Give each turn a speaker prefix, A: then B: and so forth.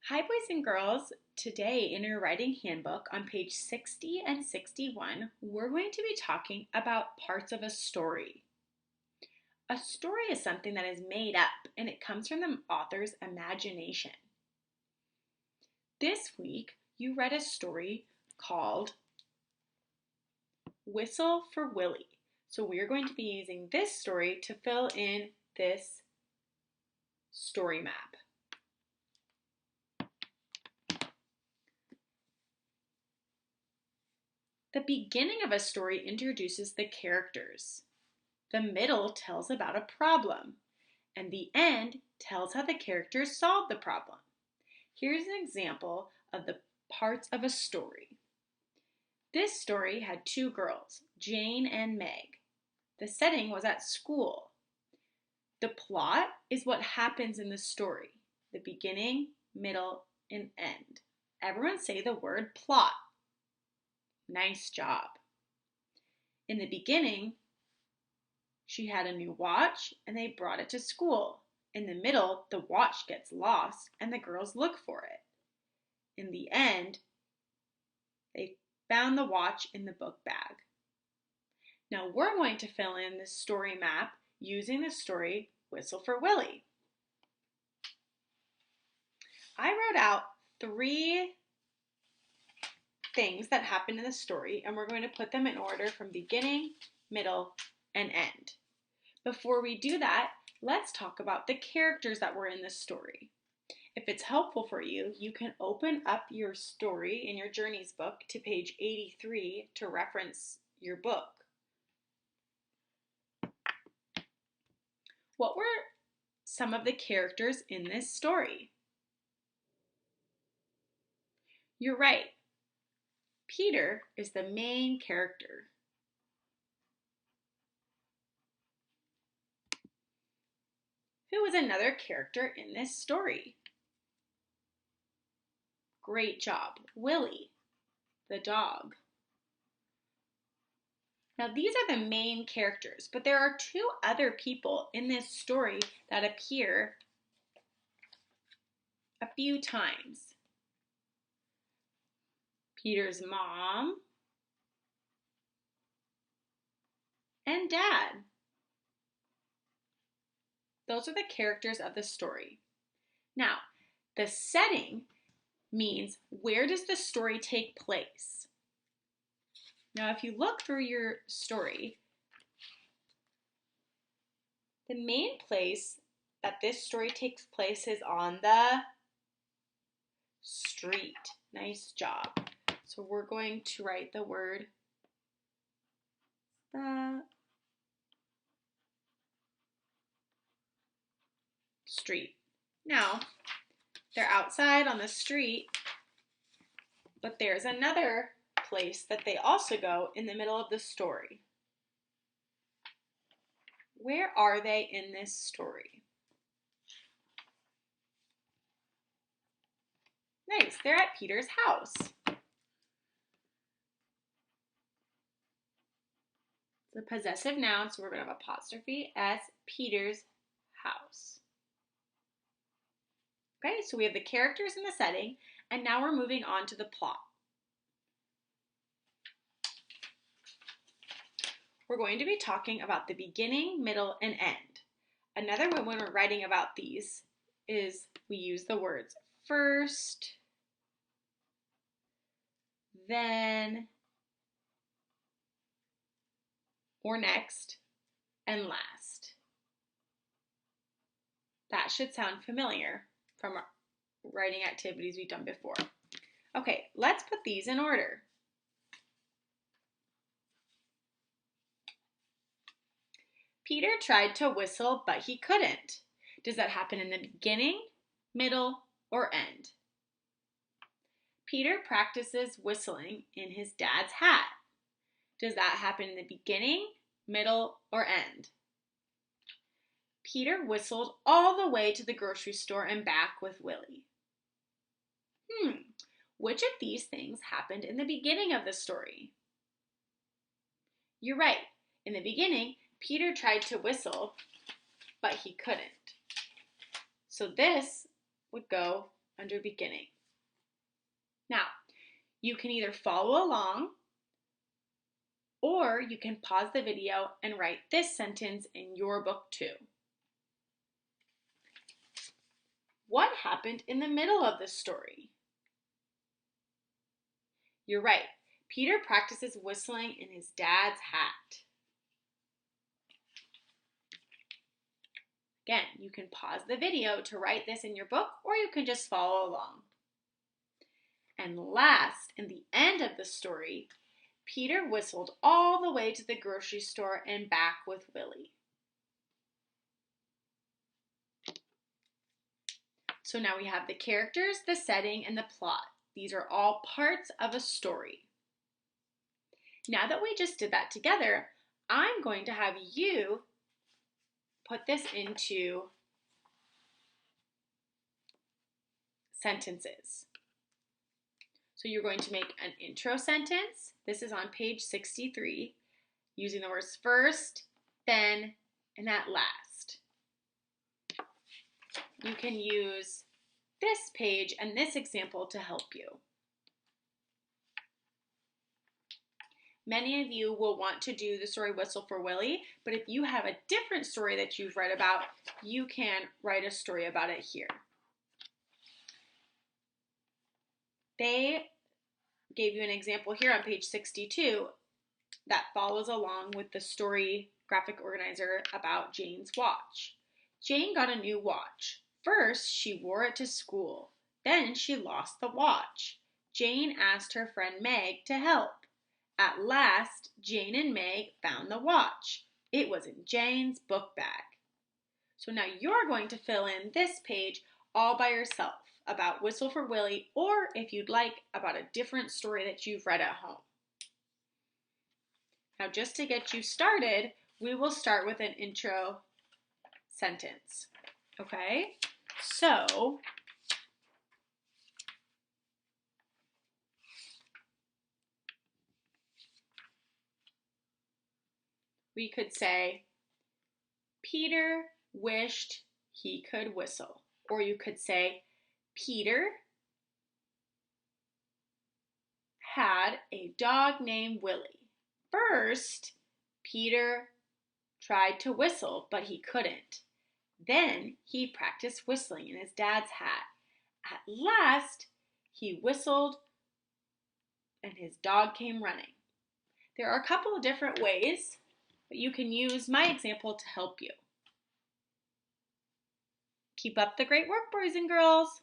A: Hi, boys and girls. Today, in your writing handbook on page 60 and 61, we're going to be talking about parts of a story. A story is something that is made up and it comes from the author's imagination. This week, you read a story called Whistle for Willie. So we're going to be using this story to fill in this story map. The beginning of a story introduces the characters. The middle tells about a problem, and the end tells how the characters solve the problem. Here's an example of the parts of a story. This story had two girls, Jane and Meg. The setting was at school. The plot is what happens in the story, the beginning, middle, and end. Everyone say the word plot. Nice job. In the beginning, she had a new watch and they brought it to school. In the middle, the watch gets lost and the girls look for it. In the end, they found the watch in the book bag. Now we're going to fill in this story map using the story Whistle for Willie. I wrote out 3 things that happened in the story, and we're going to put them in order from beginning, middle, and end. Before we do that, let's talk about the characters that were in the story. If it's helpful for you, you can open up your story in your Journeys book to page 83 to reference your book. What were some of the characters in this story? You're right. Peter is the main character. Who was another character in this story? Great job, Willie, the dog. Now these are the main characters, but there are 2 other people in this story that appear a few times. Peter's mom and dad. Those are the characters of the story. Now, the setting means where does the story take place? Now, if you look through your story, the main place that this story takes place is on the street. Nice job. So we're going to write the word the street. Now, they're outside on the street, but there's another place that they also go in the middle of the story. Where are they in this story? Nice, they're at Peter's house. It's a possessive noun, so we're going to have apostrophe S, Peter's house. Okay, so we have the characters and the setting, and now we're moving on to the plot. We're going to be talking about the beginning, middle, and end. Another way when we're writing about these is we use the words first, then, or next, and last. That should sound familiar from our writing activities we've done before. Okay, let's put these in order. Peter tried to whistle, but he couldn't. Does that happen in the beginning, middle, or end? Peter practices whistling in his dad's hat. Does that happen in the beginning, middle, or end? Peter whistled all the way to the grocery store and back with Willie. Which of these things happened in the beginning of the story? You're right. In the beginning, Peter tried to whistle, but he couldn't. So this would go under beginning. Now, you can either follow along or you can pause the video and write this sentence in your book too. What happened in the middle of the story? You're right. Peter practices whistling in his dad's hat. Again, you can pause the video to write this in your book, or you can just follow along. And last, in the end of the story, Peter whistled all the way to the grocery store and back with Willie. So now we have the characters, the setting, and the plot. These are all parts of a story. Now that we just did that together, I'm going to have you put this into sentences. So you're going to make an intro sentence. This is on page 63, using the words first, then, and at last. You can use this page and this example to help you. Many of you will want to do the story Whistle for Willie, but if you have a different story that you've read about, you can write a story about it here. They gave you an example here on page 62 that follows along with the story graphic organizer about Jane's watch. Jane got a new watch. First, she wore it to school. Then she lost the watch. Jane asked her friend Meg to help. At last, Jane and Meg found the watch. It was in Jane's book bag. So now you're going to fill in this page all by yourself about Whistle for Willie, or if you'd like, about a different story that you've read at home. Now just to get you started, we will start with an intro sentence. Okay? So, we could say, Peter wished he could whistle. Or you could say, Peter had a dog named Willie. First, Peter tried to whistle, but he couldn't. Then he practiced whistling in his dad's hat. At last, he whistled and his dog came running. There are a couple of different ways, but you can use my example to help you. Keep up the great work, boys and girls.